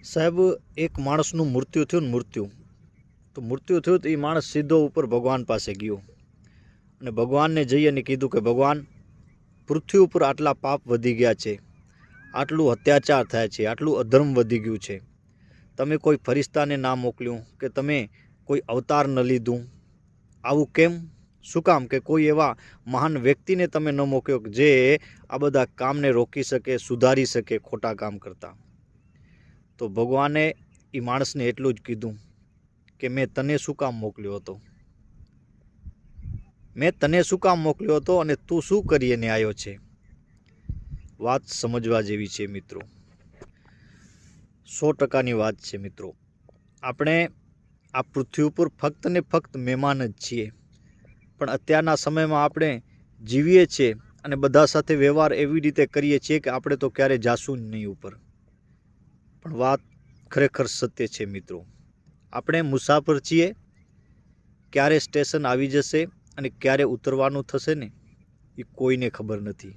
સાહેબ, એક માણસનું મૃત્યુ થયું ને મૃત્યુ થયું તો એ માણસ સીધો ઉપર ભગવાન પાસે ગયો અને ભગવાનને જઈ અને કીધું કે ભગવાન, પૃથ્વી ઉપર આટલા પાપ વધી ગયા છે, આટલું અત્યાચાર થાય છે, આટલું અધર્મ વધી ગયું છે, તમે કોઈ ફરિશ્તાને ના મોકલ્યું કે તમે કોઈ અવતાર ન લીધું, આવું કેમ? શું કામ? કે કોઈ એવા મહાન વ્યક્તિને તમે ન મોકલ્યો કે જે આ બધા કામને રોકી શકે, સુધારી શકે ખોટા કામ કરતા. તો ભગવાને એ માણસને એટલું જ કીધું કે મેં તને શું કામ મોકલ્યો હતો, મેં તને શું કામ મોકલ્યો હતો અને તું શું કરીને આવ્યો છે. વાત સમજવા જેવી છે મિત્રો, 100%ની વાત છે મિત્રો. આપણે આ પૃથ્વી ઉપર ફક્ત ને ફક્ત મહેમાન જ છીએ, પણ અત્યારના સમયમાં આપણે જીવીએ છીએ અને બધા સાથે વ્યવહાર એવી રીતે કરીએ છીએ કે આપણે તો ક્યારે જાશું જ નહીં ઉપર. પણ વાત ખરેખર સત્ય છે મિત્રો. આપણે મુસાફર છીએ, ક્યારે સ્ટેશન આવી જશે અને ક્યારે ઉતરવાનું થશે ને એ કોઈને ખબર નથી.